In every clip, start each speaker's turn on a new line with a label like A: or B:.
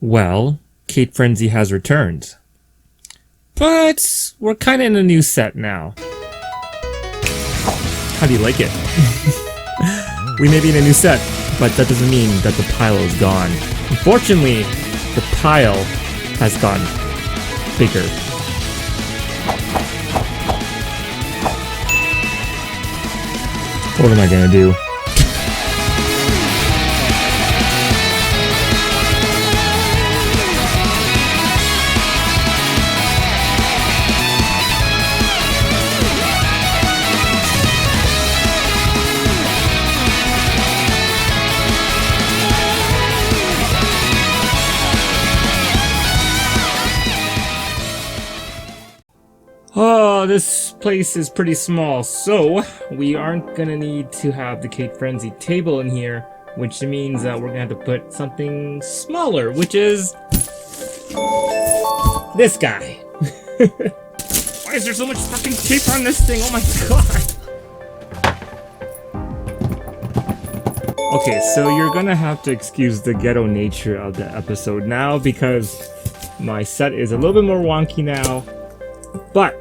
A: Well, Cate Frenzy has returned. But we're kind of in a new set now. How do you like it? We may be in a new set, but that doesn't mean that the pile is gone. Unfortunately, the pile has gotten bigger. What am I gonna do? Oh, this place is pretty small, so we aren't gonna need to have the Cate Frenzy table in here, which means that we're gonna have to put something smaller, which is this guy. Why is there so much fucking tape on this thing? Oh my god. Okay, so you're gonna have to excuse the ghetto nature of the episode now because my set is a little bit more wonky now. But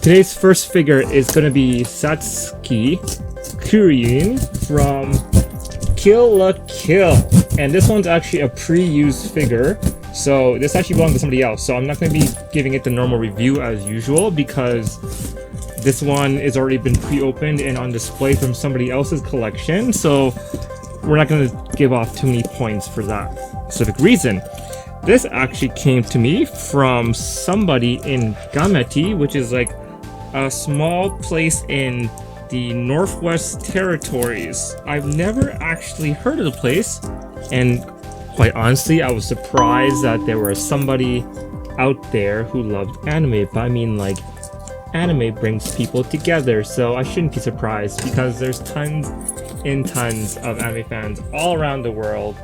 A: today's first figure is going to be Satsuki I from Kill la Kill. And this one's actually a pre-used figure. So this actually belongs to somebody else. So I'm not going to be giving it the normal review as usual because this one has already been pre-opened and on display from somebody else's collection. So we're not going to give off too many points for that specific reason. This actually came to me from somebody in Gamete, which is like a small place in the Northwest Territories. I've never actually heard of the place, and quite honestly, I was surprised that there was somebody out there who loved anime. But I mean, like, anime brings people together, so I shouldn't be surprised because there's tons and tons of anime fans all around the world.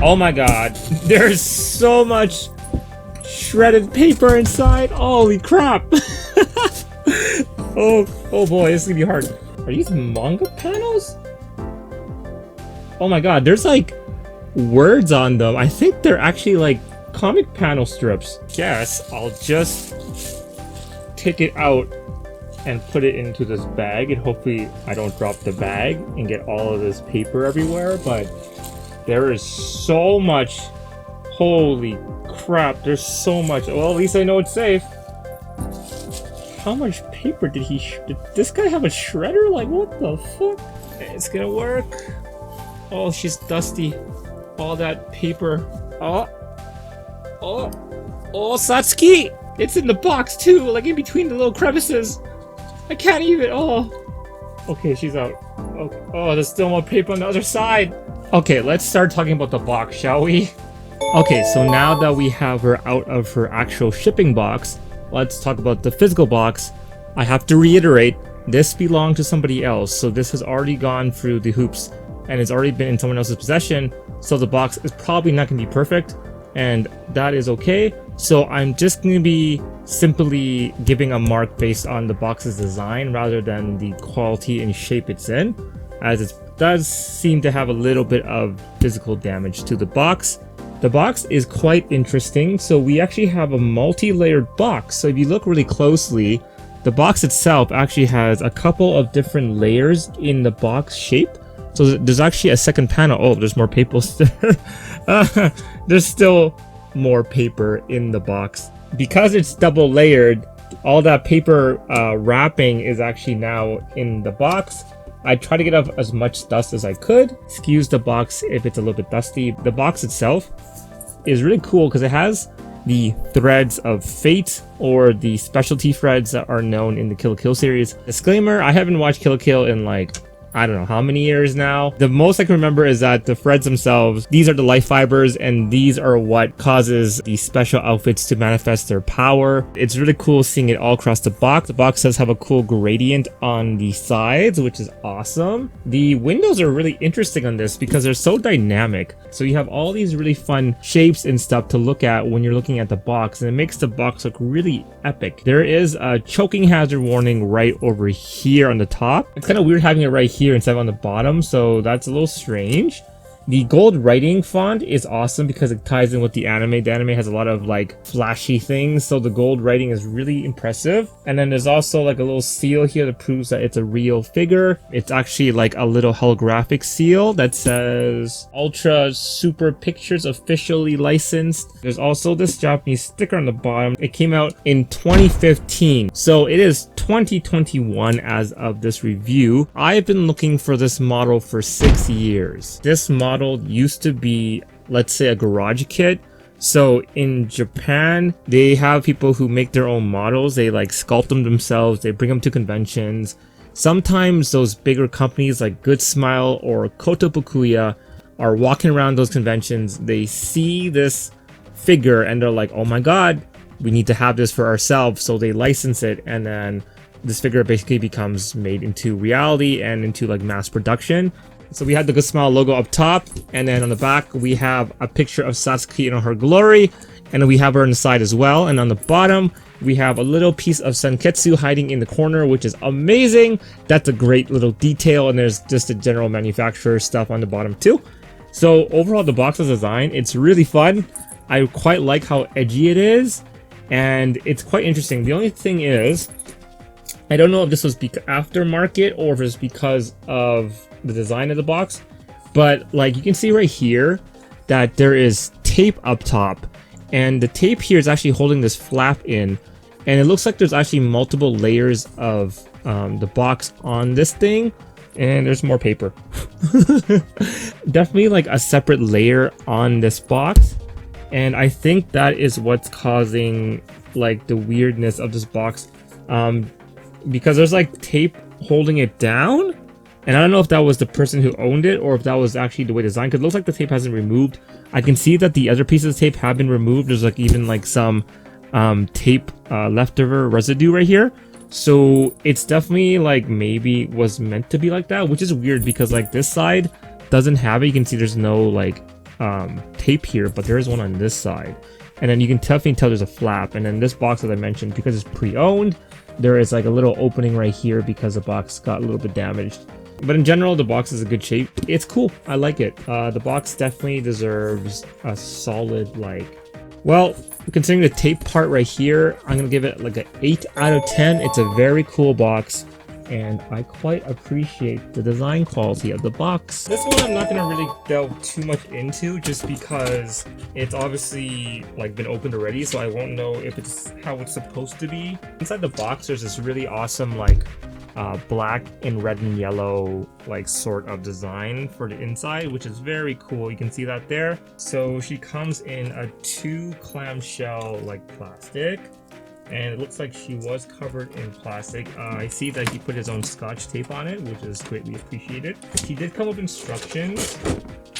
A: Oh my god, there's so much shredded paper inside. Holy crap. oh boy, this is gonna be hard. Are these manga panels? Oh my god, there's like words on them. I think they're actually like comic panel strips. Guess I'll just take it out and put it into this bag, and hopefully I don't drop the bag and get all of this paper everywhere, but there is so much. Holy crap, there's so much. Well, at least I know it's safe. How much paper did did this guy have a shredder? Like, what the fuck? It's gonna work. Oh, she's dusty. All that paper. Oh, Satsuki! It's in the box too, like in between the little crevices. I can't even, Okay, she's out. Okay. Oh, there's still more paper on the other side. Okay, let's start talking about the box, shall we? Okay, so now that we have her out of her actual shipping box, let's talk about the physical box. I have to reiterate, this belonged to somebody else, so this has already gone through the hoops and it's already been in someone else's possession, so the box is probably not going to be perfect, and that is okay. So I'm just going to be simply giving a mark based on the box's design rather than the quality and shape it's in, as it does seem to have a little bit of physical damage to the box. The box is quite interesting. So we actually have a multi-layered box. So if you look really closely, the box itself actually has a couple of different layers in the box shape. So there's actually a second panel. Oh, there's more paper there. There's still more paper in the box. Because it's double layered, all that paper wrapping is actually now in the box. I try to get off as much dust as I could. Excuse the box if it's a little bit dusty. The box itself is really cool because it has the threads of fate, or the specialty threads that are known in the Kill la Kill series. Disclaimer, I haven't watched Kill la Kill in like, I don't know how many years now. The most I can remember is that the threads themselves, these are the life fibers, and these are what causes the special outfits to manifest their power. It's really cool seeing it all across the box. The box does have a cool gradient on the sides, which is awesome. The windows are really interesting on this because they're so dynamic. So you have all these really fun shapes and stuff to look at when you're looking at the box, and it makes the box look really epic. There is a choking hazard warning right over here on the top. It's kind of weird having it right here instead of on the bottom, so that's a little strange. The gold writing font is awesome because it ties in with the anime. The anime has a lot of like flashy things, so the gold writing is really impressive. And then there's also like a little seal here that proves that it's a real figure. It's actually like a little holographic seal that says Ultra Super Pictures officially licensed. There's also this Japanese sticker on the bottom. It came out in 2015, so it is 2021 as of this review. I've been looking for this model for 6 years. This model used to be, let's say, a garage kit. So in Japan, they have people who make their own models. They like sculpt them themselves. They bring them to conventions. Sometimes those bigger companies like Good Smile or Kotobukiya are walking around those conventions. They see this figure and they're like, oh my god, we need to have this for ourselves. So they license it, and then this figure basically becomes made into reality and into like mass production. So we had the Good Smile logo up top, and then on the back we have a picture of Satsuki in her glory, and then we have her on the side as well. And on the bottom we have a little piece of Senketsu hiding in the corner, which is amazing. That's a great little detail, and there's just the general manufacturer stuff on the bottom too. So overall, the box's design, it's really fun. I quite like how edgy it is, and it's quite interesting. The only thing is, I don't know if this was aftermarket or if it's because of the design of the box, but like you can see right here that there is tape up top, and the tape here is actually holding this flap in, and it looks like there's actually multiple layers of the box on this thing, and there's more paper. Definitely like a separate layer on this box, and I think that is what's causing like the weirdness of this box, because there's like tape holding it down. And I don't know if that was the person who owned it or if that was actually the way designed, because it looks like the tape hasn't removed. I can see that the other pieces of tape have been removed. There's like even like some tape leftover residue right here. So it's definitely like maybe was meant to be like that, which is weird because like this side doesn't have it. You can see there's no like tape here, but there is one on this side. And then you can definitely tell there's a flap. And then this box, as I mentioned, because it's pre-owned, there is like a little opening right here because the box got a little bit damaged. But in general, the box is in good shape. It's cool. I like it. The box definitely deserves a solid, like, well, considering the tape part right here, I'm going to give it like an 8 out of 10. It's a very cool box, and I quite appreciate the design quality of the box. This one I'm not going to really delve too much into just because it's obviously like been opened already, so I won't know if it's how it's supposed to be. Inside the box, there's this really awesome like black and red and yellow like sort of design for the inside, which is very cool. You can see that there. So she comes in a 2 clamshell like plastic, and it looks like she was covered in plastic. I see that he put his own scotch tape on it, which is greatly appreciated. She did come with instructions.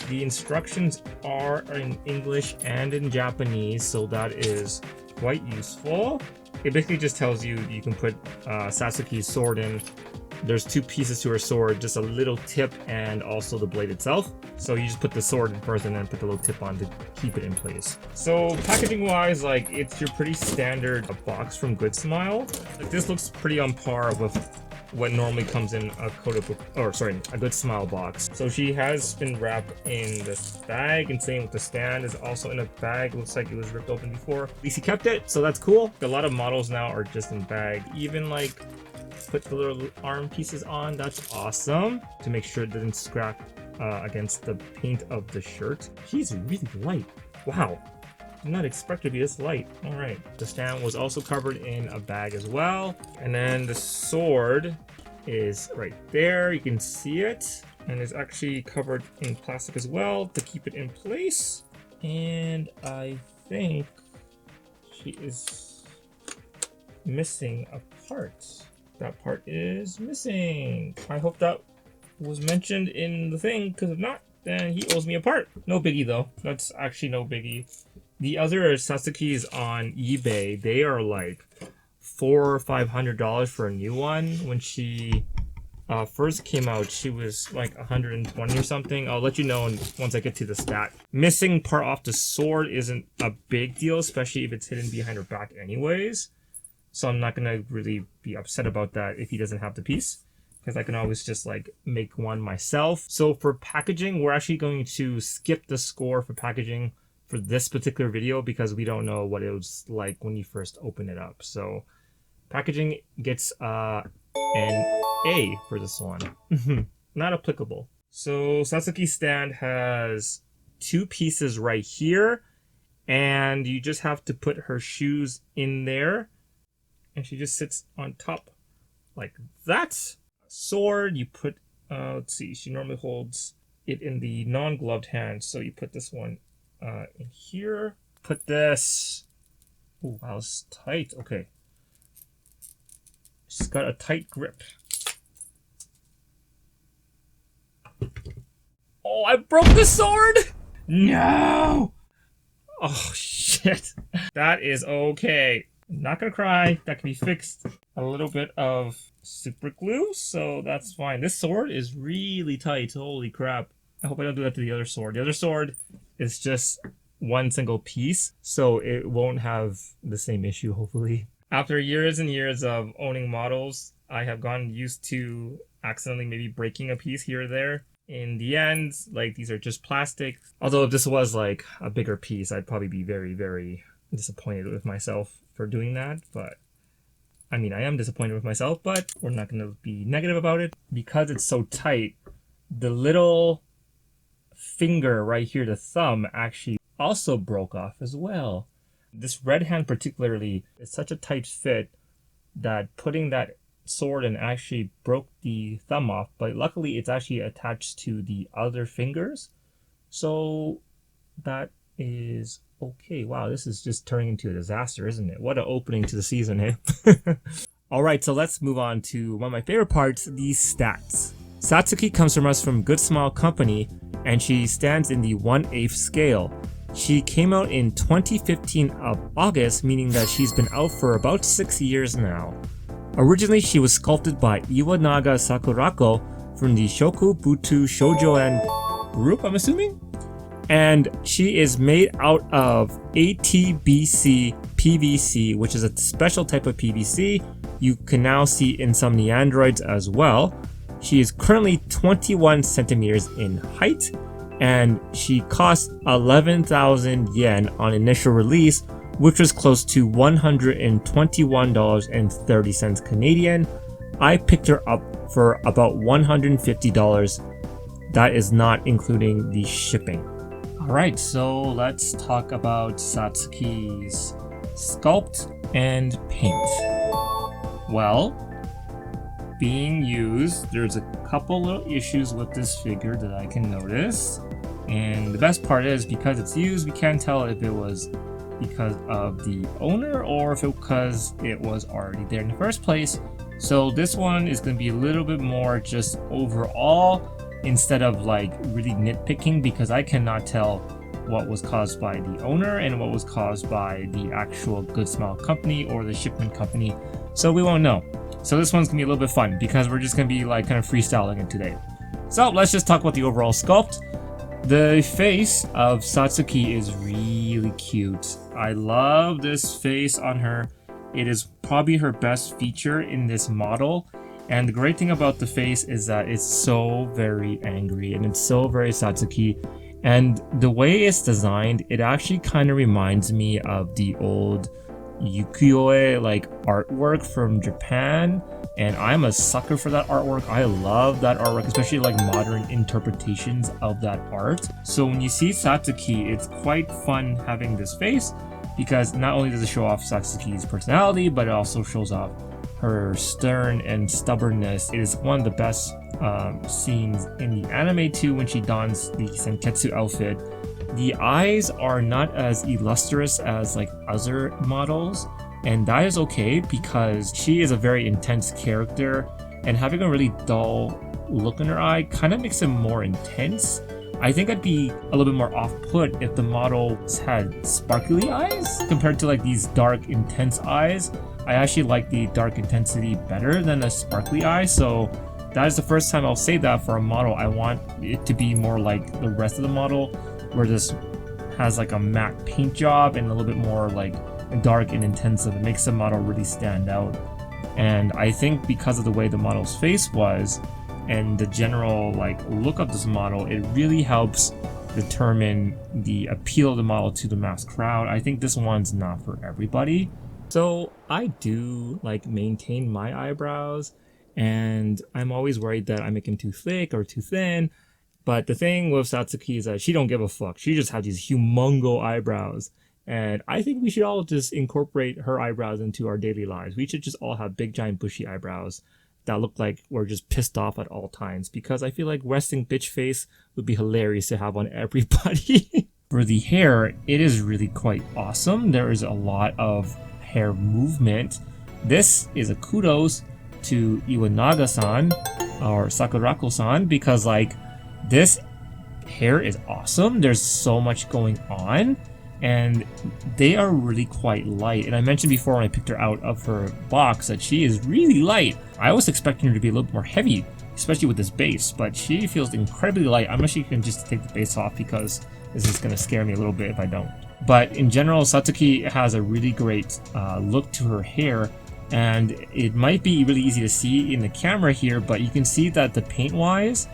A: The instructions are in English and in Japanese, so that is quite useful. It basically just tells you you can put Satsuki's sword in. There's 2 pieces to her sword, just a little tip and also the blade itself. So you just put the sword in first and then put the little tip on to keep it in place. So packaging wise, like it's your pretty standard box from Good Smile. Like this looks pretty on par with what normally comes in a Good Smile box. So she has been wrapped in this bag, and same with the stand is also in a bag. Looks like it was ripped open before. At least he kept it, so that's cool. A lot of models now are just in bag. Even like put the little arm pieces on. That's awesome to make sure it didn't scrap against the paint of the shirt. She's really light. Wow. Did not expect to be this light. All right, the stand was also covered in a bag as well, and then the sword is right there. You can see it, and it's actually covered in plastic as well to keep it in place. And I think she is missing a part. That part is missing. I hope that was mentioned in the thing, because if not, then he owes me a part. No biggie though. That's actually no biggie. The other Satsukis on eBay, they are like $400 or $500 for a new one. When she first came out, she was like 120 or something. I'll let you know once I get to the stat. Missing part off the sword isn't a big deal, especially if it's hidden behind her back anyways. So I'm not gonna really be upset about that if he doesn't have the piece. because I can always just like make one myself. So for packaging, we're actually going to skip the score for packaging for this particular video because we don't know what it was like when you first open it up. So packaging gets an A for this one. Not applicable. So Satsuki stand has 2 pieces right here, and you just have to put her shoes in there, and she just sits on top like that. Sword, you put, let's see, she normally holds it in the non-gloved hand, so you put this one in here. Put this, oh wow, it's tight, okay. She's got a tight grip. Oh, I broke the sword! No! Oh, shit. That is okay. I'm not gonna cry. That can be fixed. A little bit of super glue, so that's fine. This sword is really tight. Holy crap. I hope I don't do that to the other sword. The other sword is just one single piece, so it won't have the same issue, hopefully. After years and years of owning models, I have gotten used to accidentally maybe breaking a piece here or there. In the end, like, these are just plastic. Although if this was like a bigger piece, I'd probably be very, very disappointed with myself for doing that. But I mean, I am disappointed with myself, but we're not going to be negative about it. Because it's so tight, the little finger right here, the thumb, actually also broke off as well. This red hand particularly is such a tight fit that putting that sword and actually broke the thumb off, but luckily it's actually attached to the other fingers, so that is okay. Wow, this is just turning into a disaster, isn't it? What an opening to the season, hey? Alright, so let's move on to one of my favorite parts, these stats. Satsuki comes from us from Good Smile Company, and she stands in the 1/8 scale. She came out in 2015 of August, meaning that she's been out for about 6 years now. Originally, she was sculpted by Iwanaga Sakurako from the Shokubutu Shoujoan group, I'm assuming? And she is made out of ATBC PVC, which is a special type of PVC you can now see in some Neandroids as well. She is currently 21 centimeters in height, and she cost 11,000 yen on initial release, which was close to $121.30 Canadian. I picked her up for about $150. That is not including the shipping. Alright, so let's talk about Satsuki's sculpt and paint. Well, being used, there's a couple little issues with this figure that I can notice. And the best part is, because it's used, we can't tell if it was because of the owner or if it because it was already there in the first place. So this one is going to be a little bit more just overall instead of like really nitpicking, because I cannot tell what was caused by the owner and what was caused by the actual Good Smile company or the shipment company, so we won't know. So this one's gonna be a little bit fun because we're just gonna be like kind of freestyling it today. So let's just talk about the overall sculpt. The face of Satsuki is really cute. I love this face on her. It is probably her best feature in this model. And the great thing about the face is that it's so very angry and it's so very Satsuki. And the way it's designed, it actually kind of reminds me of the old ukiyo-e like artwork from Japan. And I'm a sucker for that artwork. I love that artwork, especially like modern interpretations of that art. So when you see Satsuki, it's quite fun having this face, because not only does it show off Satsuki's personality, but it also shows off her stern and stubbornness. It is one of the best scenes in the anime too, when she dons the Senketsu outfit. The eyes are not as illustrious as like other models, and that is okay because she is a very intense character, and having a really dull look in her eye kind of makes it more intense. I think I'd be a little bit more off-put if the model had sparkly eyes compared to like these dark, intense eyes. I actually like the dark intensity better than the sparkly eye, so that is the first time I'll say that for a model. I want it to be more like the rest of the model, where this has like a matte paint job and a little bit more like dark and intensive. It makes the model really stand out. And I think because of the way the model's face was and the general like look of this model, it really helps determine the appeal of the model to the mass crowd. I think this one's not for everybody. So I do like maintain my eyebrows, and I'm always worried that I make them too thick or too thin. But the thing with Satsuki is that she don't give a fuck. She just has these humongo eyebrows. And I think we should all just incorporate her eyebrows into our daily lives. We should just all have big, giant, bushy eyebrows that look like we're just pissed off at all times. Because I feel like resting bitch face would be hilarious to have on everybody. For the hair, it is really quite awesome. There is a lot of hair movement. This is a kudos to Iwanaga-san or Sakurako-san because like this hair is awesome. There's so much going on. And they are really quite light. And I mentioned before when I picked her out of her box that she is really light. I was expecting her to be a little bit more heavy, especially with this base, but she feels incredibly light. I'm actually going to just take the base off because this is going to scare me a little bit if I don't. But in general, Satsuki has a really great look to her hair, and it might be really easy to see in the camera here, but you can see that the paint-wise,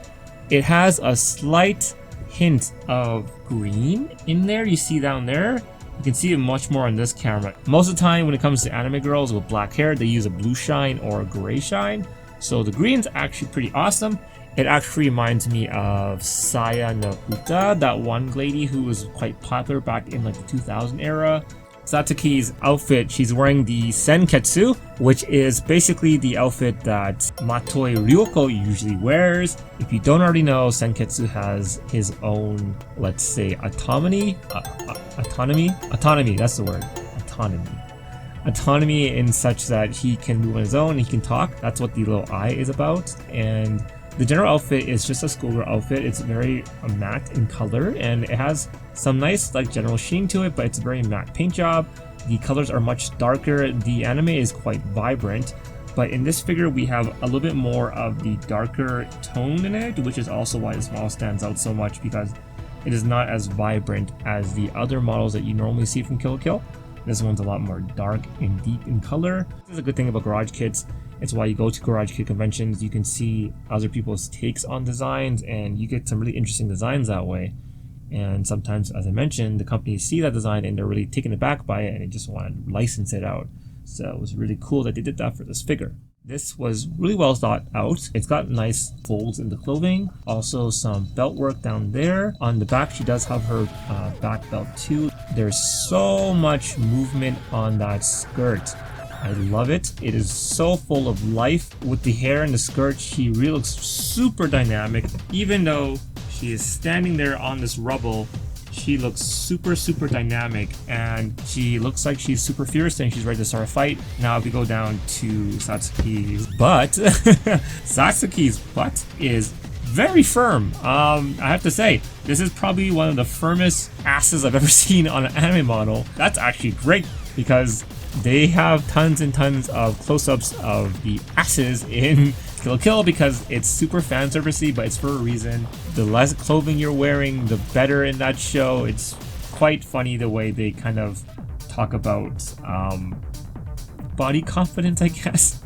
A: it has a slight hint of green in there. You see down there, you can see it much more on this camera. Most of the time when it comes to anime girls with black hair, they use a blue shine or a gray shine, so the green's actually pretty awesome. It actually reminds me of Saya no Uta, that one lady who was quite popular back in like the 2000 era. Satsuki's outfit, she's wearing the senketsu, which is basically the outfit that Matoi Ryoko usually wears. If you don't already know, senketsu has his own, let's say, autonomy, that's the word, autonomy in such that he can move on his own, he can talk. That's what the little eye is about. And the general outfit is just a schoolgirl outfit. It's very matte in color, and it has some nice like general sheen to it, but it's a very matte paint job. The colors are much darker. The anime is quite vibrant, but in this figure we have a little bit more of the darker tone in it, which is also why this model stands out so much, because it is not as vibrant as the other models that you normally see from Kill la Kill. This one's a lot more dark and deep in color. This is a good thing about garage kits. It's why you go to garage kit conventions, you can see other people's takes on designs, and you get some really interesting designs that way. And sometimes, as I mentioned, the companies see that design and they're really taken aback by it and they just want to license it out. So it was really cool that they did that for this figure. This was really well thought out. It's got nice folds in the clothing, also some belt work down there. On the back, she does have her back belt too. There's so much movement on that skirt. I love it. It is so full of life. With the hair and the skirt, she really looks super dynamic. Even though she is standing there on this rubble, she looks super dynamic, and she looks like she's super fierce and she's ready to start a fight. Now if we go down to Satsuki's butt, Satsuki's butt is very firm. I have to say, this is probably one of the firmest asses I've ever seen on an anime model. That's actually great because they have tons and tons of close-ups of the asses in Kill la Kill because it's super fan servicey, but it's for a reason. The less clothing you're wearing, the better in that show. It's quite funny the way they kind of talk about body confidence, I guess.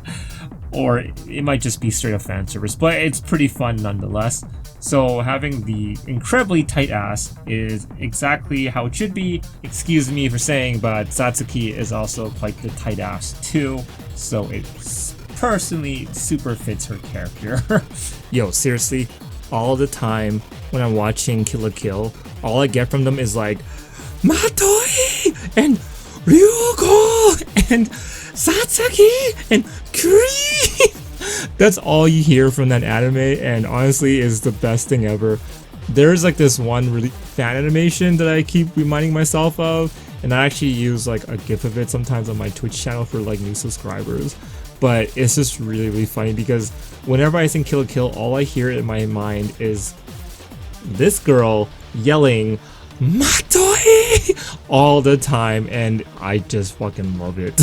A: Or it might just be straight up fan service, but it's pretty fun nonetheless. So having the incredibly tight ass is exactly how it should be. Excuse me for saying, but Satsuki is also quite the tight ass too. So it personally super fits her character. Yo, seriously, all the time when I'm watching Kill la Kill, all I get from them is like, Matoi and Ryoko and Satsuki and Kuri. That's all you hear from that anime, and honestly is the best thing ever. There's like this one really fan animation that I keep reminding myself of, and I actually use like a gif of it sometimes on my Twitch channel for like new subscribers. But it's just really funny because whenever I think Kill la Kill, all I hear in my mind is this girl yelling Matoi all the time, and I just fucking love it.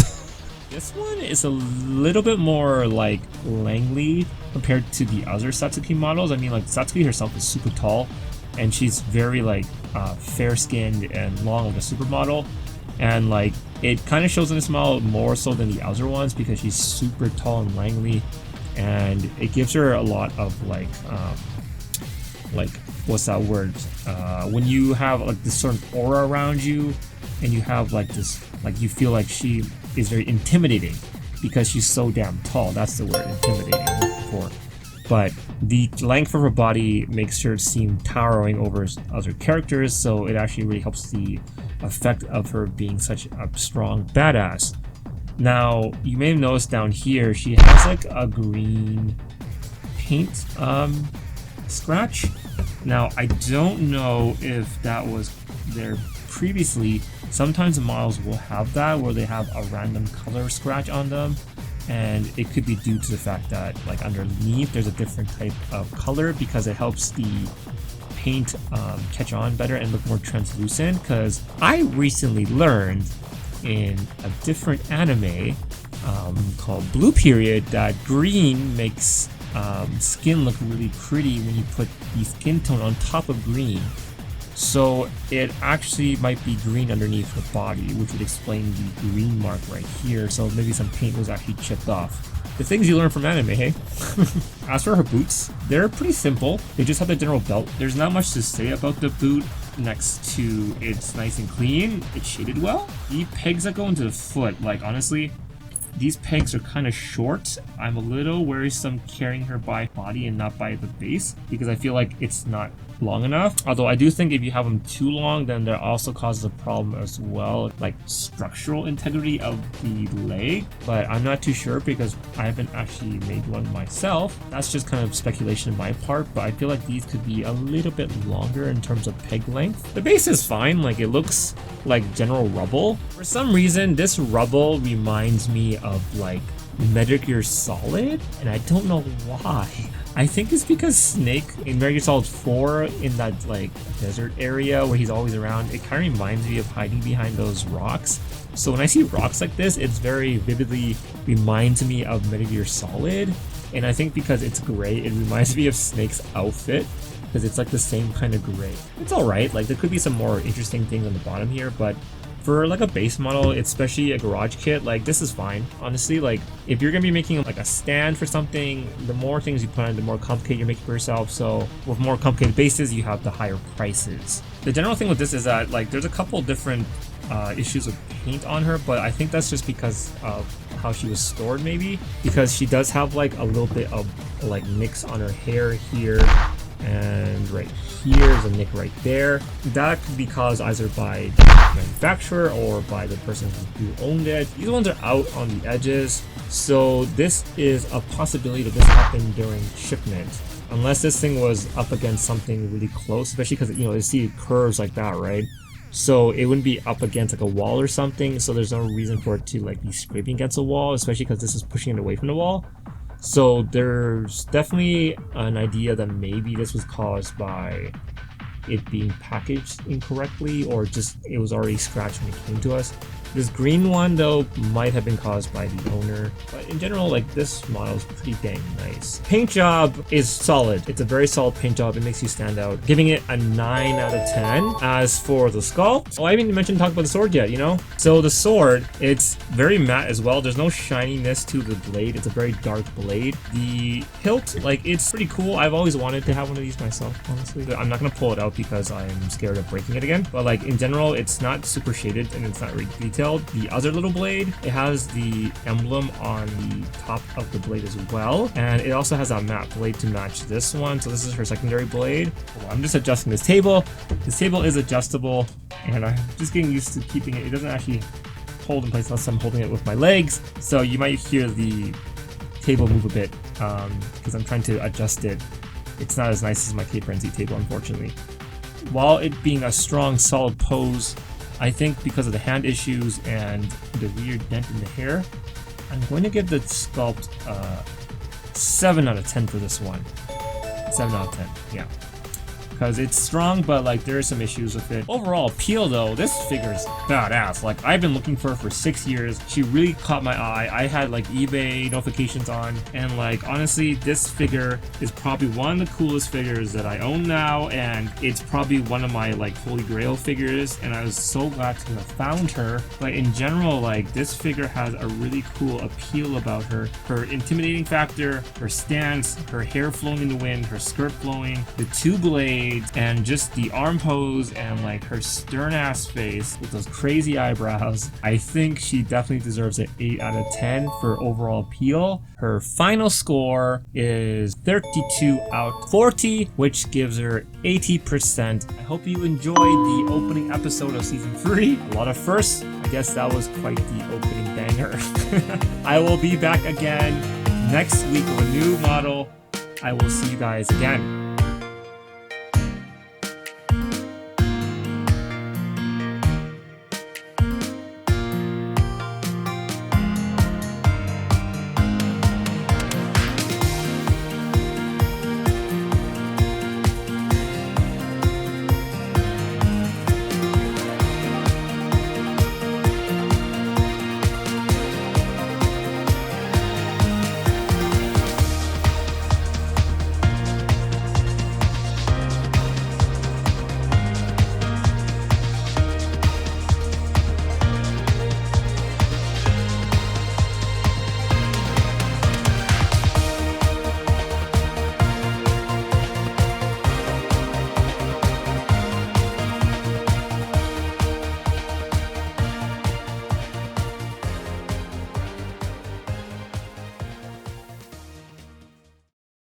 A: This one is a little bit more like Langley compared to the other Satsuki models. I mean, like Satsuki herself is super tall and she's very like fair-skinned and long like a supermodel. And like it kind of shows in the smile more so than the other ones because she's super tall and lanky, and it gives her a lot of like what's that word? When you have like this sort of aura around you, and you have like this, like you feel like she is very intimidating because she's so damn tall. That's the word, intimidating for. But the length of her body makes her seem towering over other characters, so it actually really helps the effect of her being such a strong badass. Now, you may have noticed down here, she has like a green paint scratch. Now, I don't know if that was there previously. Sometimes models will have that, where they have a random color scratch on them, and it could be due to the fact that like underneath there's a different type of color because it helps the paint catch on better and look more translucent. Because I recently learned in a different anime called Blue Period that green makes skin look really pretty when you put the skin tone on top of green. So it actually might be green underneath her body, which would explain the green mark right here. So maybe some paint was actually chipped off. The things you learn from anime, hey? As for her boots, they're pretty simple. They just have the general belt. There's not much to say about the boot next to it's nice and clean. It's shaded well. The pegs that go into the foot, like honestly, these pegs are kind of short. I'm a little worrisome carrying her by body and not by the base because I feel like it's not long enough. Although I do think if you have them too long, then that also causes a problem as well, like structural integrity of the leg. But I'm not too sure because I haven't actually made one myself. That's just kind of speculation on my part, but I feel like these could be a little bit longer in terms of peg length. The base is fine, like it looks like general rubble. For some reason, this rubble reminds me of like Metal Gear Solid, and I don't know why. I think it's because Snake in Metal Gear Solid 4 in that like desert area where he's always around, it kind of reminds me of hiding behind those rocks. So when I see rocks like this, it's very vividly reminds me of Metal Gear Solid. And I think because it's gray, it reminds me of Snake's outfit because it's like the same kind of gray. It's alright, like there could be some more interesting things on the bottom here, but for like a base model, especially a garage kit, like this is fine. Honestly, like if you're gonna be making like a stand for something, the more things you put on, the more complicated you're making for yourself. So with more complicated bases, you have the higher prices. The general thing with this is that like there's a couple different issues with paint on her, but I think that's just because of how she was stored, maybe because she does have like a little bit of like nicks on her hair here, and right here is a nick right there. That could be caused either by the manufacturer or by the person who owned it. These ones are out on the edges, so this is a possibility that this happened during shipment. Unless this thing was up against something really close, especially because, you know, you see curves like that, right? So it wouldn't be up against like a wall or something, so there's no reason for it to like be scraping against a wall, especially because this is pushing it away from the wall. So there's definitely an idea that maybe this was caused by it being packaged incorrectly, or just it was already scratched when it came to us. This green one though might have been caused by the owner, but in general, like this model is pretty dang nice. Paint job is solid. It's a very solid paint job. It makes you stand out, giving it a 9 out of 10. As for the sculpt, oh, I haven't even talk about the sword yet, you know? So the sword, it's very matte as well. There's no shininess to the blade. It's a very dark blade. The hilt, like it's pretty cool. I've always wanted to have one of these myself, honestly. I'm not gonna pull it out because I'm scared of breaking it again. But like in general, it's not super shaded and it's not really detailed. The other little blade, it has the emblem on the top of the blade as well, and it also has a matte blade to match this one. So this is her secondary blade. Oh, I'm just adjusting this table. This table is adjustable, and I'm just getting used to keeping it. It doesn't actually hold in place unless I'm holding it with my legs, so you might hear the table move a bit because I'm trying to adjust it. It's not as nice as my Cape Frenzy table, unfortunately. While it being a strong, solid pose, I think because of the hand issues and the weird dent in the hair, I'm going to give the sculpt 7 out of 10 for this one. 7 out of 10, yeah. because it's strong, but like there are some issues with it. Overall appeal though, this figure is badass. Like I've been looking for her for 6 years. She really caught my eye. I had like eBay notifications on, and like honestly, this figure is probably one of the coolest figures that I own now, and it's probably one of my like holy grail figures, and I was so glad to have found her. But in general, like this figure has a really cool appeal about her. Her intimidating factor, her stance, her hair flowing in the wind, her skirt flowing, the two blades, and just the arm pose, and like her stern ass face with those crazy eyebrows. I think she definitely deserves an 8 out of 10 for overall appeal. Her final score is 32 out of 40, which gives her 80%. I hope you enjoyed the opening episode of season 3. A lot of firsts. I guess that was quite the opening banger. I will be back again next week with a new model. I will see you guys again.